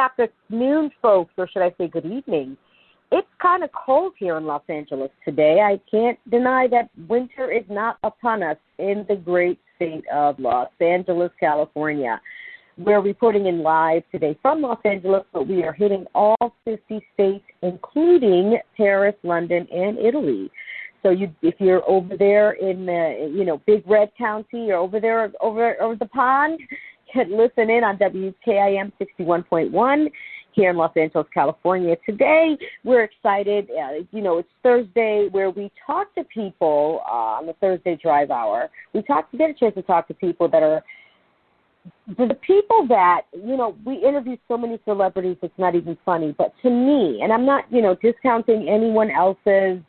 afternoon, folks, or should I say good evening. It's kind of cold here in Los Angeles today. I can't deny that winter is not upon us in the great state of Los Angeles, California. We're reporting in live today from Los Angeles, but we are hitting all 50 states, including Paris, London, and Italy. So if you're over there in the, Big Red County or over there over the pond, you can listen in on WKIM 61.1 here in Los Angeles, California. Today, we're excited. It's Thursday where we talk to people on the Thursday Drive Hour. We get a chance to talk to people that are the people that, we interview so many celebrities, it's not even funny. But to me, and I'm not, discounting anyone else's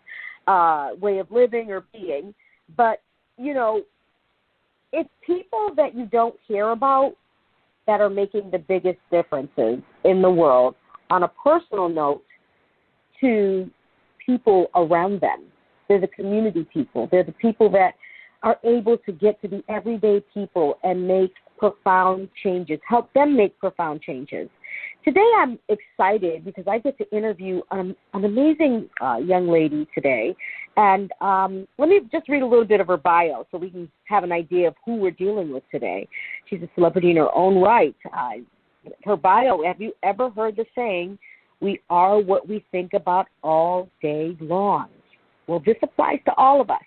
way of living or being, but, it's people that you don't hear about that are making the biggest differences in the world on a personal note to people around them. They're the community people. They're the people that are able to get to the everyday people and make profound changes, help them make profound changes. Today I'm excited because I get to interview an amazing young lady today. And let me just read a little bit of her bio so we can have an idea of who we're dealing with today. She's a celebrity in her own right. Her bio, have you ever heard the saying, we are what we think about all day long? Well, this applies to all of us.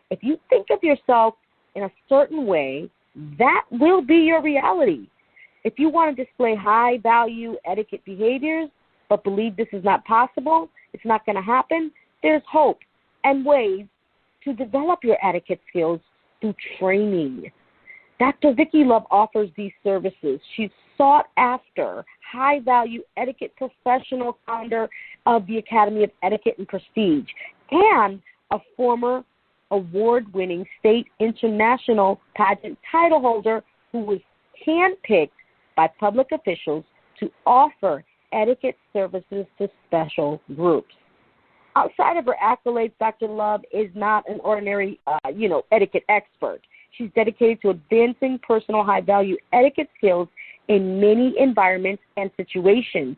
If you think of yourself in a certain way, that will be your reality. If you want to display high-value etiquette behaviors but believe this is not possible, it's not going to happen, there's hope and ways to develop your etiquette skills through training. Dr. Vickie Love offers these services. She's sought-after, high-value etiquette professional, founder of the Academy of Etiquette and Prestige, and a former award-winning state international pageant title holder who was handpicked by public officials to offer etiquette services to special groups. Outside of her accolades, Dr. Love is not an ordinary, etiquette expert. She's dedicated to advancing personal high-value etiquette skills in many environments and situations.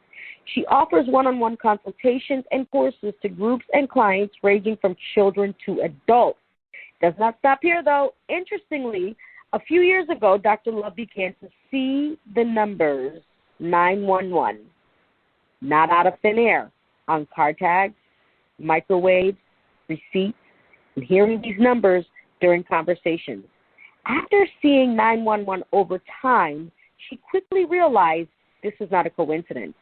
She offers one-on-one consultations and courses to groups and clients ranging from children to adults. Does not stop here, though. Interestingly, a few years ago, Dr. Love began to see the numbers 911, not out of thin air, on car tags, microwaves, receipts, and hearing these numbers during conversations. After seeing 911 over time, she quickly realized this was not a coincidence.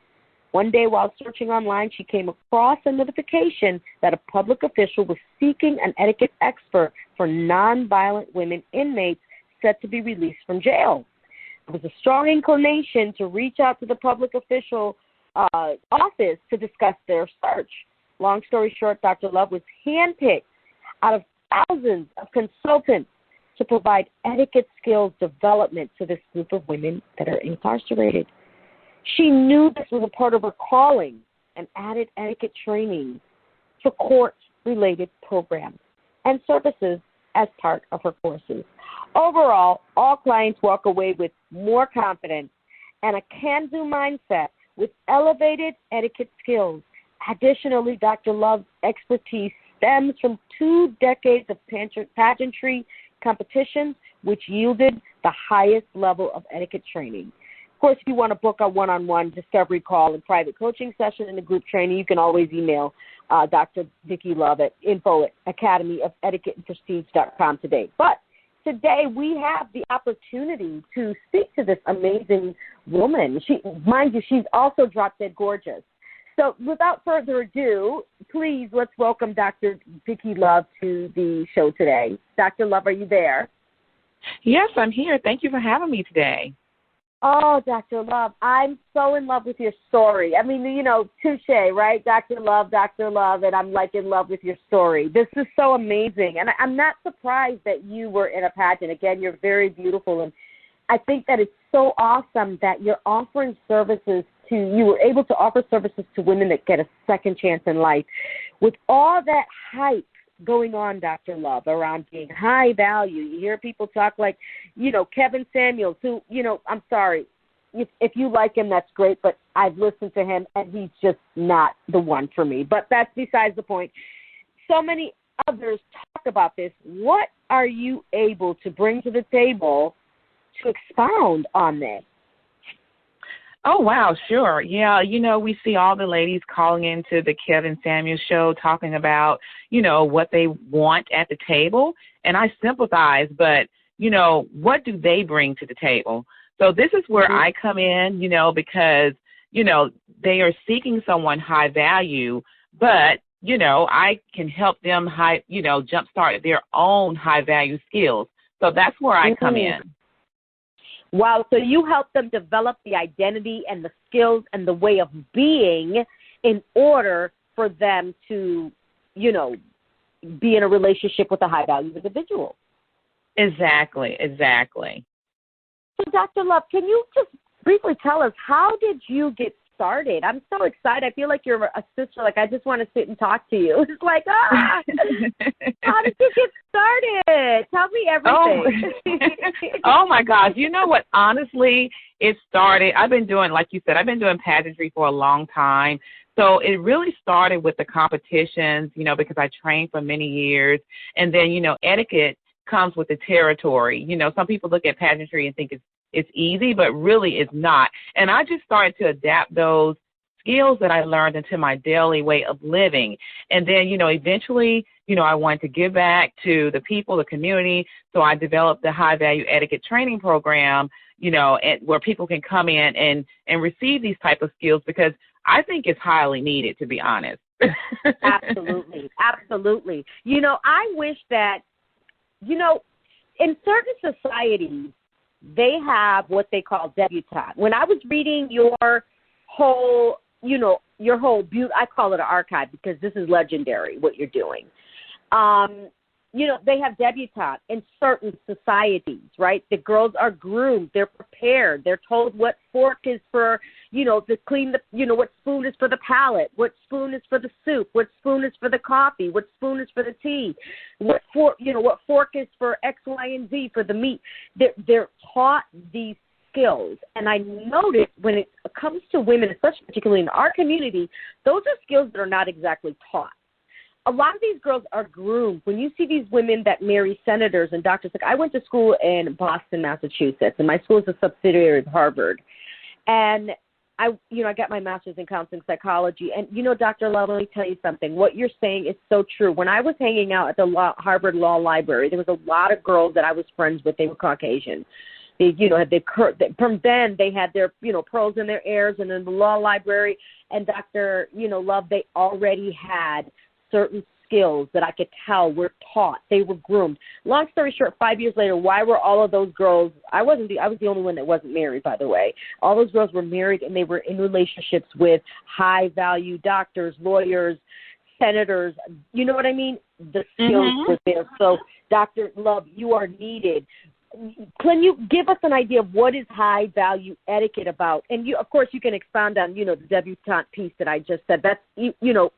One day while searching online, she came across a notification that a public official was seeking an etiquette expert for nonviolent women inmates set to be released from jail. There was a strong inclination to reach out to the public official office to discuss their search. Long story short, Dr. Love was handpicked out of thousands of consultants to provide etiquette skills development to this group of women that are incarcerated. She knew this was a part of her calling and added etiquette training to court-related programs and services as part of her courses. Overall, all clients walk away with more confidence and a can-do mindset with elevated etiquette skills. Additionally, Dr. Love's expertise stems from 2 decades of pageantry competitions, which yielded the highest level of etiquette training. Of course, if you want to book a one-on-one discovery call and private coaching session and a group training, you can always email Dr. Vickie Love at info@academyofetiquetteandprestige.com today. But today we have the opportunity to speak to this amazing woman. Mind you, she's also drop-dead gorgeous. So without further ado, please let's welcome Dr. Vickie Love to the show today. Dr. Love, are you there? Yes, I'm here. Thank you for having me today. Oh, Dr. Love, I'm so in love with your story. I mean, touche, right? Dr. Love, and I'm like in love with your story. This is so amazing. And I'm not surprised that you were in a pageant. Again, you're very beautiful. And I think that it's so awesome that you're offering services you were able to offer services to women that get a second chance in life. With all that hype going on, Dr. Love, around being high value, you hear people talk like, Kevin Samuels, who, I'm sorry, if you like him, that's great, but I've listened to him, and he's just not the one for me. But that's besides the point. So many others talk about this. What are you able to bring to the table to expound on this? Oh, wow, sure. Yeah, we see all the ladies calling into the Kevin Samuels show talking about, what they want at the table. And I sympathize, but, what do they bring to the table? So this is where I come in, because, they are seeking someone high value, but, I can help them jumpstart their own high value skills. So that's where I come in. Wow, so you help them develop the identity and the skills and the way of being in order for them to, be in a relationship with a high-value individual. Exactly. So, Dr. Love, can you just briefly tell us, how did you get started? I'm so excited. I feel like you're a sister. Like, I just want to sit and talk to you. It's like, how did you get started? Tell me everything. Oh my gosh. You know what? Honestly, it started, I've been doing pageantry for a long time. So it really started with the competitions, because I trained for many years. And then, etiquette comes with the territory. Some people look at pageantry and think it's easy, but really it's not. And I just started to adapt those skills that I learned into my daily way of living. And then, eventually, I wanted to give back to the people, the community. So I developed the High Value Etiquette Training Program, and where people can come in and receive these type of skills, because I think it's highly needed, to be honest. Absolutely. I wish that, in certain societies, they have what they call debutante. When I was reading your whole, I call it an archive because this is legendary, what you're doing. They have debutante in certain societies, right? The girls are groomed. They're prepared. They're told what fork is for, to clean what spoon is for the palate, what spoon is for the soup, what spoon is for the coffee, what spoon is for the tea, what fork is for X, Y, and Z for the meat. They're taught these skills. And I noticed when it comes to women, especially particularly in our community, those are skills that are not exactly taught. A lot of these girls are groomed. When you see these women that marry senators and doctors, like I went to school in Boston, Massachusetts, and my school is a subsidiary of Harvard. And I got my master's in counseling psychology. And, Dr. Love, let me tell you something. What you're saying is so true. When I was hanging out at the Harvard Law Library, there was a lot of girls that I was friends with. They were Caucasian. From then they had their, pearls in their ears, and in the law library. And Dr. Love, they already had certain skills that I could tell were taught. They were groomed. Long story short, 5 years later, why were all of those girls, I was the only one that wasn't married, by the way. All those girls were married, and they were in relationships with high-value doctors, lawyers, senators. You know what I mean? The skills were there. So, Dr. Love, you are needed. Can you give us an idea of what is high-value etiquette about? And, of course, you can expound on, the debutante piece that I just said. That's,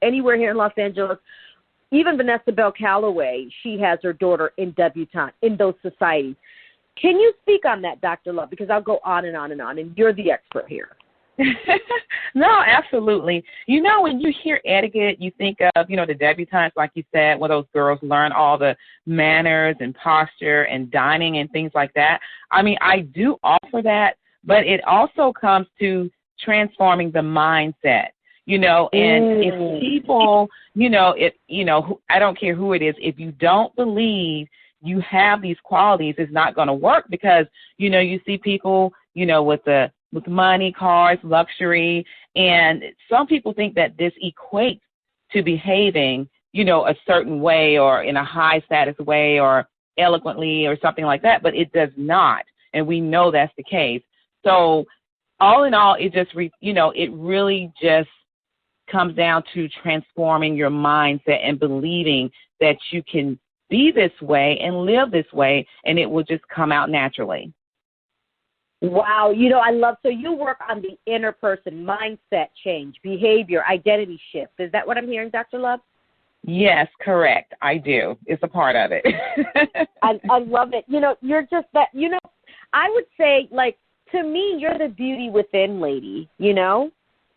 anywhere here in Los Angeles. Even Vanessa Bell Calloway, she has her daughter in debutante in those societies. Can you speak on that, Dr. Love? Because I'll go on and on and on, and you're the expert here. No, absolutely. When you hear etiquette, you think of, the debutantes, like you said, where those girls learn all the manners and posture and dining and things like that. I mean, I do offer that, but it also comes to transforming the mindset, and if people, I don't care who it is, if you don't believe you have these qualities, it's not going to work, because, you see people, with money, cars, luxury, and some people think that this equates to behaving, a certain way or in a high status way or eloquently or something like that, but it does not, and we know that's the case. So all in all, it just, it really just comes down to transforming your mindset and believing that you can be this way and live this way, and it will just come out naturally. Wow. I love, so you work on the inner person, mindset change, behavior, identity shift. Is that what I'm hearing, Dr. Love? Yes, correct. I do. It's a part of it. I love it. You're just that, I would say, like, to me, you're the beauty within lady, you know?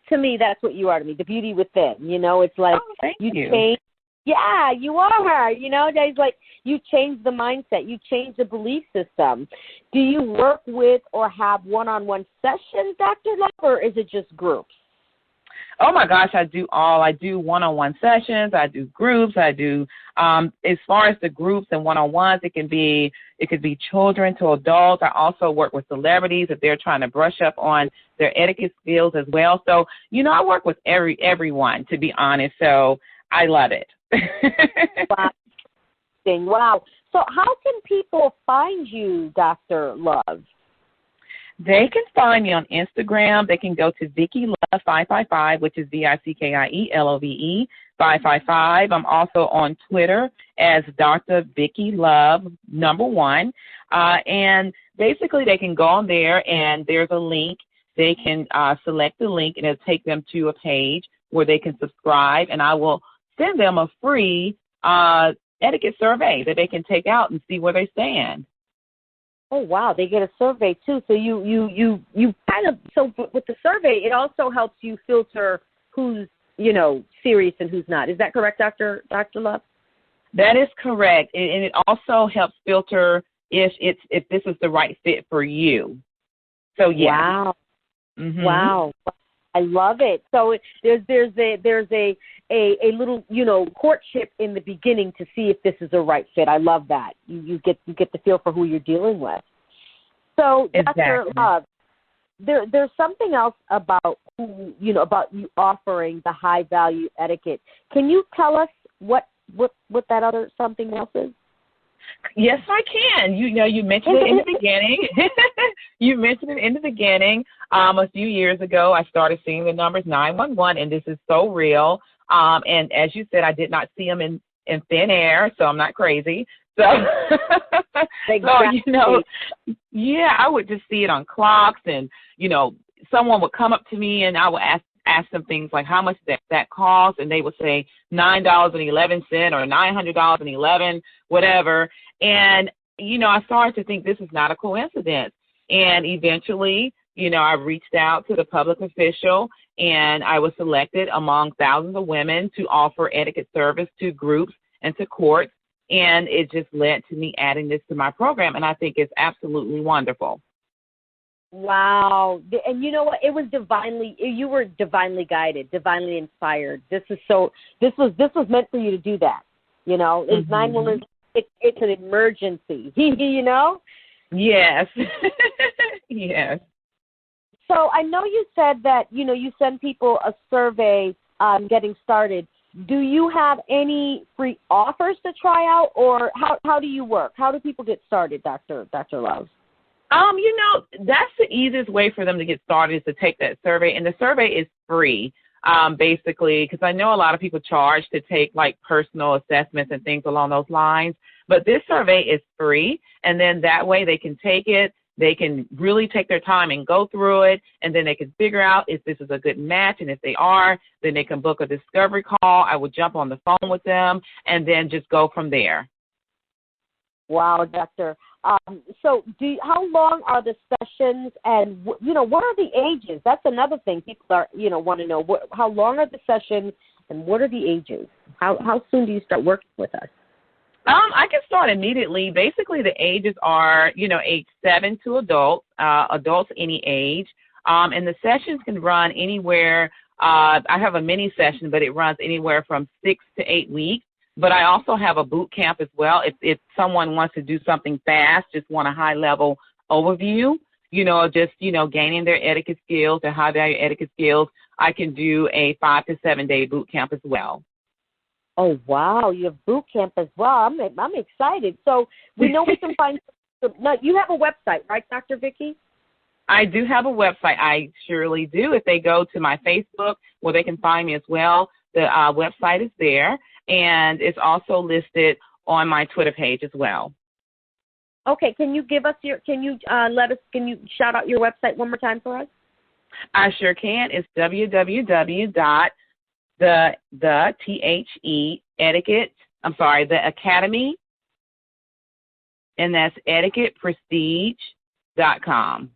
To me, that's what you are to me, the beauty within, you know? It's like thank you. change. Yeah, you are, you know? It's like you change the mindset. You change the belief system. Do you work with or have one-on-one sessions, Dr. Love, or is it just groups? Oh, my gosh, I do all. I do one-on-one sessions. I do groups. I do, as far as the groups and one-on-ones, it could be children to adults. I also work with celebrities if they're trying to brush up on their etiquette skills as well. So, you know, I work with everyone, to be honest. So I love it. Wow. So how can people find you, Dr. Love? They can find me on Instagram. They can go to Vickie Love 555, which is VICKIELOVE 555. I'm also on Twitter as Dr. Vickie Love #1. And basically they can go on there and there's a link. They can select the link and it'll take them to a page where they can subscribe, and I will send them a free etiquette survey that they can take out and see where they stand. Oh, wow. They get a survey, too. So you kind of, so with the survey, it also helps you filter who's, you know, serious and who's not. Is that correct, Dr. Love? That is correct. And it also helps filter if this is the right fit for you. So, yeah. Wow. Mm-hmm. Wow. I love it. So there's a little, you know, courtship in the beginning to see if this is a right fit. I love that. You get the feel for who you're dealing with. So, exactly. Dr. Love, there's something else about about you offering the high value etiquette. Can you tell us what that other something else is? Yes, I can. You mentioned it in the beginning. You mentioned it in the beginning. A few years ago, I started seeing the numbers 911, and this is so real. And as you said, I did not see them in thin air, so I'm not crazy. So, exactly. So, yeah, I would just see it on clocks, and, someone would come up to me, and I would ask them things like how much that cost, and they would say $9.11 or $900.11, whatever. And, I started to think this is not a coincidence. And eventually, I reached out to the public official, and I was selected among thousands of women to offer etiquette service to groups and to courts. And it just led to me adding this to my program, and I think it's absolutely wonderful. Wow. And you know what? You were divinely guided, divinely inspired. This was meant for you to do that. It's Mm-hmm. 911. It's an emergency, Yes. Yes. So I know you said that, you send people a survey getting started. Do you have any free offers to try out, or how do you work? How do people get started, Dr. Love? That's the easiest way for them to get started is to take that survey, and the survey is free, basically, because I know a lot of people charge to take, like, personal assessments and things along those lines, but this survey is free, and then that way they can take it, they can really take their time and go through it, and then they can figure out if this is a good match, and if they are, then they can book a discovery call. I would jump on the phone with them, and then just go from there. Wow, Doctor. So how long are the sessions, and, what are the ages? That's another thing people are, want to know. How long are the sessions, and what are the ages? How soon do you start working with us? I can start immediately. Basically, the ages are, age 7 to adults any age. And the sessions can run anywhere. I have a mini session, but it runs anywhere from 6 to 8 weeks. But I also have a boot camp as well. If someone wants to do something fast, just want a high-level overview, gaining their etiquette skills, their high-value etiquette skills, I can do a 5 to 7 day boot camp as well. Oh, wow. You have boot camp as well. I'm excited. So we know we can find – now, you have a website, right, Dr. Vickie? I do have a website. I surely do. If they go to my Facebook, where they can find me as well, the website is there. And it's also listed on my Twitter page as well. Okay. Can you can you shout out your website one more time for us? I sure can. It's the Academy, and that's etiquetteprestige.com.